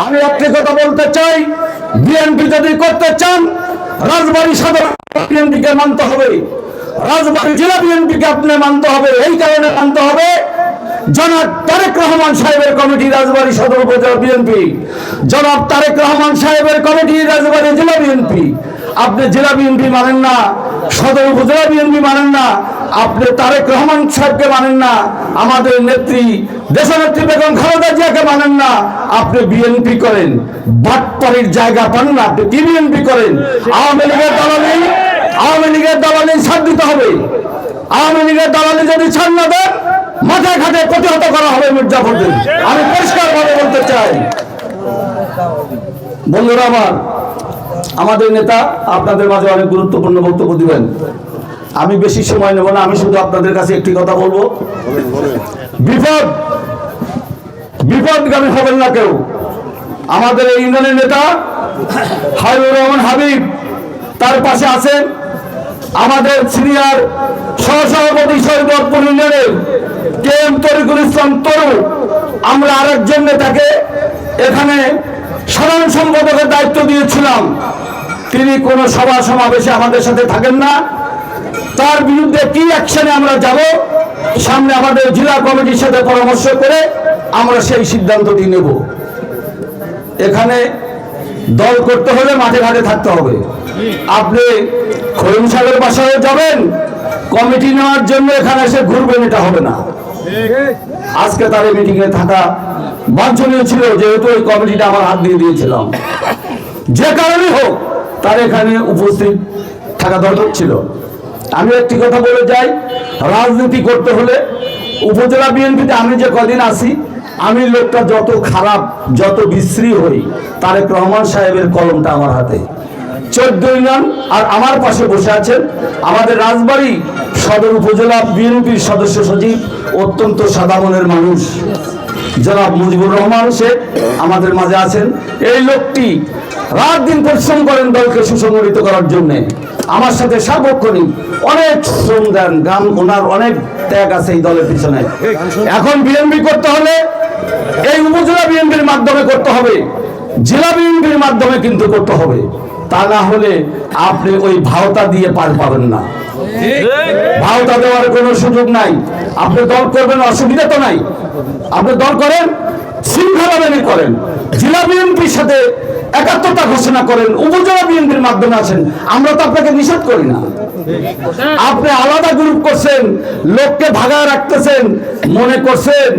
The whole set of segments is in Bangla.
আমি একটি কথা বলতে চাই, বিএনপি যদি করতে চান রাজবাড়ী সদর বিএনপিকে মানতে হবে, রাজবাড়ী জেলা বিএনপিকে আপনি মানতে হবে। এই কারণে মানতে হবে, জনাব তারেক রহমান সাহেবের কমিটি রাজবাড়ী সদর উপজেলা বিএনপি, জনাব তারেক রহমান সাহেবের কমিটি রাজবাড়ী জেলা বিএনপি। আপনি জেলা বিএনপি মানেন না, সদর উপজেলা বিএনপি মানেন না, আপনি তারেক রহমান সাহেবকে মানেন না, আমাদের নেত্রী দেশনেত্রী বেগম খালেদা জিয়াকে মানেন না, আপনি বিএনপি করেন। বাটপাড়ির জায়গা পান না, আপনি কি বিএনপি করেন? আওয়ামী লীগের দালালি ছাড় দিতে হবে। আওয়ামী লীগের দালালি যদি ছাড় না দেন, মাথায় ঘাটে প্রতিহত করা হবে মির্জাফরদের। আমি পরিষ্কার ভাবে বলতে চাই। বন্ধুরা আমার, আমাদের নেতা আপনাদের মাঝে অনেক গুরুত্বপূর্ণ বক্তব্য দিবেন। আমি বেশি সময় নেব না, আমি শুধু আপনাদের কাছে একটি কথা বলবো, বিপদগামী হবেন না কেউ। আমাদের এই ইউনিয়নের নেতা হাবিবুর রহমান হাবিব, তার পাশে আছেন আমাদের সিনিয়র সহসভাপতি শরীয়তপুর ইউনিয়নের KM তরিকুল ইসলাম তরু। আমরা আরেকজন নেতাকে এখানে সাধারণ সম্পাদকের দায়িত্ব দিয়েছিলাম, তিনি কোন সভা সমাবেশে আমাদের সাথে থাকেন না। তার বিরুদ্ধে কি অ্যাকশনে আমরা যাব, সামনে আমাদের জেলা কমিটির সাথে পরামর্শ করে আমরা সেই সিদ্ধান্তটি নেব। এখানে দল করতে হলে মাঠে ঘাটে থাকতে হবে। আপনি খৈম সাহেবের বাসায় যাবেন, কমিটি নেওয়ার জন্য এখানে এসে ঘুরবেন, এটা হবে না। আজকে তার মিটিং এ থাকা বাঞ্ছনীয় ছিল, যেহেতু ওই কমিটিটা আমার হাত দিয়ে দিয়েছিলাম। যে কারণে হোক তার এখানে উপস্থিত থাকা দরকার ছিল। আমি একটি কথা বলে যাই, রাজনীতি করতে হলে উপজেলা বিএনপিতে আমি যে কদিন আছি, আমি লোকটা যত খারাপ, যত বিশ্রী হই, তারেক রহমান সাহেবের কলমটা আমার হাতে। 14 ইউনিয়ন আর আমার পাশে বসে আছেন আমাদের রাজবাড়ী সদর উপজেলা বিএনপির সদস্য সচিব, অত্যন্ত সাদা মনের মানুষ জনাব মুজিবুর রহমান শেখ আমাদের মাঝে আছেন। এই লোকটি রাত দিন পরিশ্রম করেন দলকে সুসংগঠিত করার জন্য। আমার সাথে সার্বক্ষণিক অনেক শ্রম দেন, গান ওনার অনেক ত্যাগ আছে এই দলের পিছনে। এখন বিএনপি করতে হলে এই উপজেলা বিএনপির মাধ্যমে করতে হবে, জেলা বিএনপির মাধ্যমে কিন্তু করতে হবে। তা না হলে আপনি ওই ভাওতা দিয়ে পার পাবেন না। ভাওতা দেওয়ার কোনো সুযোগ নাই। আপনি দল করবেন, অসুবিধা তো নাই। আপনি দল করেন, শৃঙ্খলা মেনে করেন, জেলা বিএনপির সাথে একাত্মতা ঘোষণা করেন, উপজেলা বিএনপির মাধ্যমে আছেন, আমরা তো আপনাকে নিষেধ করি না। আপনি আলাদা গ্রুপ করছেন, লোককে ভাগায় রাখতেছেন, মনে করছেন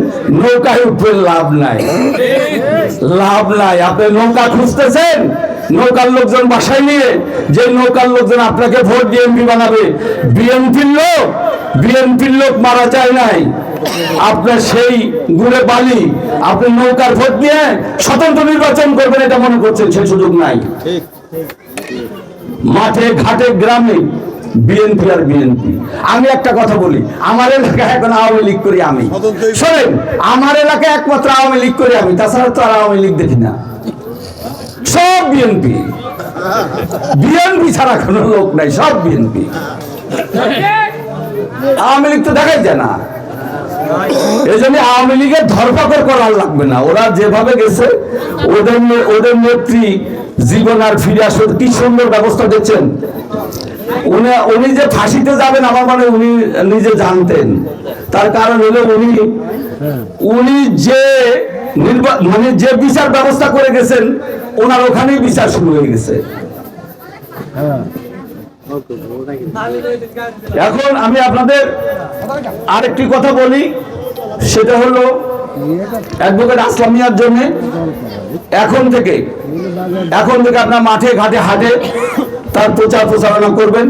নৌকায় উঠবেন, লাভ নাই, লাভ নাই। আপনি নৌকা খুঁজতেছেন, নৌকার লোকজন বাসায় নিয়ে, যে নৌকার লোকজন আপনাকে ভোট দিয়ে এমপি বানাবে, বিএনপির লোক মারা যায় নাই। আপনার সেই গুড়ে বালি, আপনি নৌকার ভোট নিয়ে স্বতন্ত্র নির্বাচন করবেন, এটা মনে করছেন, সেই সুযোগ নাই। মাঠে ঘাটে গ্রামে বিএনপি আর বিএনপি। আমি একটা কথা বলি, আমার এলাকায় এখন আওয়ামী লীগ করি আমি। শোনেন, আমার এলাকায় একমাত্র আওয়ামী লীগ করি আমি, তাছাড়া তো আর আওয়ামী লীগ দেখি না। সব বিএনপি, বিএনপি ছাড়া কোনো লোক নাই, সব বিএনপি। আওয়ামী লীগ তো দেখাই যায় না। এই জন্য আওয়ামী লীগের ধরপাকড় করার লাগবে না। ওরা যেভাবে গেছে, ওদের নেত্রী জীবন আর ফিরে আসবে, কি সুন্দর ব্যবস্থা দিচ্ছেন। উনি যে ফাঁসিতে যাবেন, আমার মানে উনি নিজে জানতেন। তার কারণ হলো উনি যে মানে যে বিচার ব্যবস্থা করে গেছেন, ওনার ওখানেই বিচার শুরু হয়ে গেছে। এখন আমি আপনাদের আরেকটি কথা বলি, সেটা হলো অ্যাডভোকেট আসলাম মিয়ার জন্য এখন থেকে আপনার মাঠে ঘাটে হাটে তার প্রচারণা করবেন,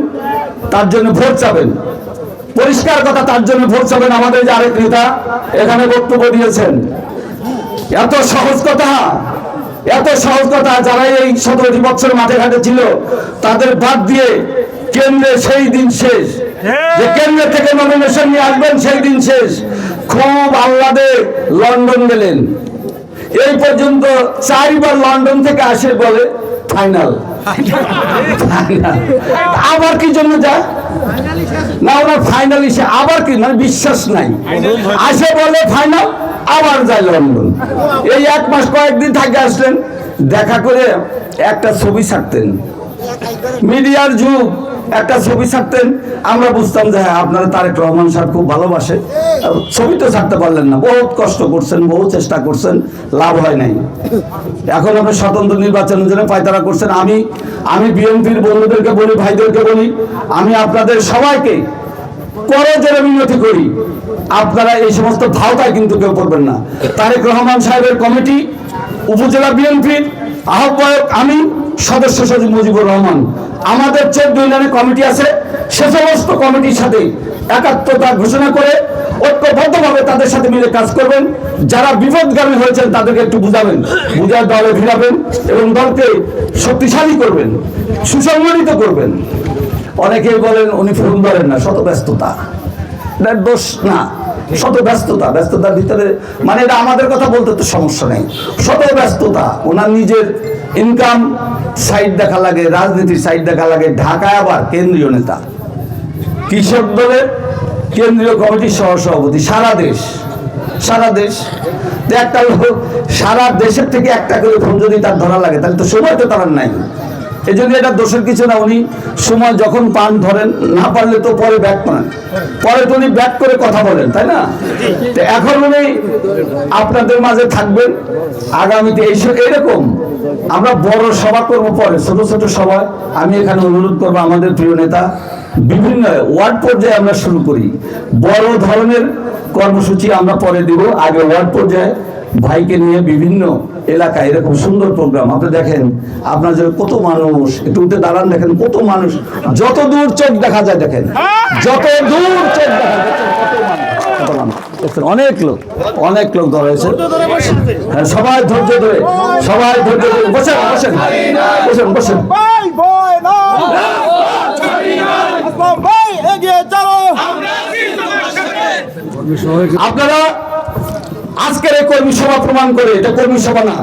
তার জন্য ভোট চাবেন। পরিষ্কার কথা, তার জন্য ভোট চাবেন। আমাদের যে আরেক নেতা এখানে বক্তব্য দিয়েছেন, এত সহজ কথা, যারা এই 17 বছর মাঠে ঘাটে ছিল তাদের বাদ দিয়ে কেন্দ্রে সেই দিন শেষ, যে কেন্দ্র থেকে নমিনেশন নিয়ে আসবেন সেই দিন শেষ। খুব আহ্লাদে লন্ডন গেলেন, এই পর্যন্ত 4 বার লন্ডন থেকে আসে, বলে ফাইনাল। আবার কি জন্য যায় না, ওনার ফাইনাল এসে আবার কি, মানে বিশ্বাস নাই, আসে বলে ফাইনাল, আবার যায় লন্ডন। এই 1 মাস কয়েকদিন থাকে আসলেন, দেখা করে একটা ছবি ছাড়তেন, মিডিয়ার যুগ, একটা ছবি ছাড়তেন, আমরা বুঝতাম যে হ্যাঁ আপনারা তারেক রহমান সাহেব খুব ভালোবাসে। ছবি তো ছাড়তে পারলেন না, বহুত কষ্ট করছেন, বহু চেষ্টা করছেন, লাভ হয় নাই। এখন আপনি স্বতন্ত্র নির্বাচনের জন্য পায়তারা করছেন। আমি বিএনপির বন্ধুদেরকে বলি, ভাইদেরকে বলি, আমি আপনাদের সবাইকে করজোড়ে মিনতি করি, আপনারা এই সমস্ত ভাওতায় কিন্তু কেউ করবেন না। তারেক রহমান সাহেবের কমিটি, উপজেলা বিএনপির আহ্বায়ক আমি, সদস্য সচিব মুজিবুর রহমান, আমাদের 14 ইউনিয়নের কমিটি আছে, সে সমস্ত কমিটির সাথে একাত্মতা ঘোষণা করে ঐক্যবদ্ধভাবে তাদের সাথে মিলে কাজ করবেন। যারা বিপদগামী হয়েছেন তাদেরকে একটু বুঝাবেন, বুঝার দলে ভিড়াবেন এবং দলকে শক্তিশালী করবেন, সুসংগঠিত করবেন। অনেকেই বলেন উনি ফোন ধরেন না, শত ব্যস্ততা, এটার দোষ না, শত ব্যস্ততা, ব্যস্ততার ভিতরে মানে এটা আমাদের কথা বলতে তো সমস্যা নেই, শত ব্যস্ততা। ওনার নিজের ইনকাম সাইড দেখা লাগে, রাজনীতির সাইড দেখা লাগে। ঢাকায় আবার কেন্দ্রীয় নেতা, কৃষক দলের কেন্দ্রীয় কমিটির সহসভাপতি, সারা দেশ একটা লোক, সারা দেশের থেকে একটা করে ফোন যদি তার ধরা লাগে তাহলে তো সময় তো তার নাই। এই জন্য এটা দোষের কিছু না, উনি সময় যখন পান ধরেন, না পারলে তো পরে ব্যাক করেন, পরে তো উনি ব্যাক করে কথা বলেন, তাই না? এখন উনি আপনাদের মাঝে থাকবেন আগামীতে। এইরকম আমরা বড় সভা করবো পরে, ছোট ছোট সভা। আমি এখানে অনুরোধ করবো আমাদের প্রিয় নেতা, বিভিন্ন ওয়ার্ড পর্যায়ে আমরা শুরু করি, বড় ধরনের কর্মসূচি আমরা পরে দিব। আগে ওয়ার্ড পর্যায়ে ভাইকে নিয়ে বিভিন্ন এলাকায় এরকম সুন্দর প্রোগ্রাম। আপনি দেখেন আপনার যে কত মানুষ, একটু উঠে দাঁড়ান, দেখেন কত মানুষ, যত দূর চোখ দেখা যায়, দেখেন যত দূর চোখ দেখা যায় কত মানুষ, অনেক লোক ধরা হয়েছে। সবাই ধৈর্য ধরে, বসেন বসেন বসেন বসেন। আপনারা আজকের এই কর্মী সভা প্রমাণ করে, এটা কর্মী সভা না,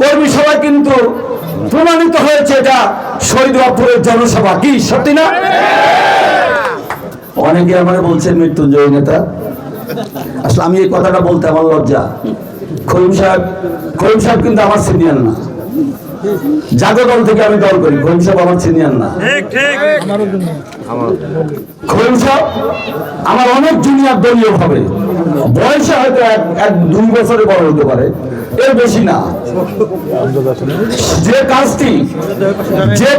কর্মী সভা কিন্তু প্রমাণিত হয়েছে এটা শহীদপুরের জনসভা। কি সত্যি না? অনেকে আমার বলছেন মৃত্যুঞ্জয় নেতা, আসলে আমি এই কথাটা বলতে আমার লজ্জা। খলিম সাহেব কিন্তু আমার সিনিয়র না, জাগো দল থেকে আমি দল করি, খলিম সাহেব আমার সিনিয়র না। খলিম সাহেব আমার অনেক জুনিয়র দলীয় ভাবে, বয়সে হয়তো 1-2 বছরে বড় হতে পারে, এর বেশি না। যে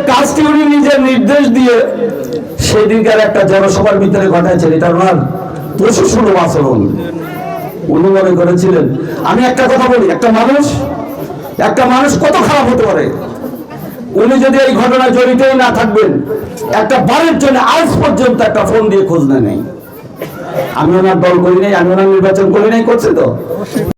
কাজটি উনি নিজের নির্দেশ দিয়ে সেদিনকার একটা জনসভার ভিতরে ঘটাইছেন, এটা ওনার প্রশাসন আচরণ। উনি মনে করেছিলেন, আমি একটা কথা বলি, একটা মানুষ কত খারাপ হতে পারে। উনি যদি এই ঘটনায় জড়িতই না থাকবেন, একটা বারের জন্য আজ পর্যন্ত একটা ফোন দিয়ে খোঁজ নেই। আমি ওনার দল করি নাই, আমি ওনার নির্বাচন করি নাই, করছে তো।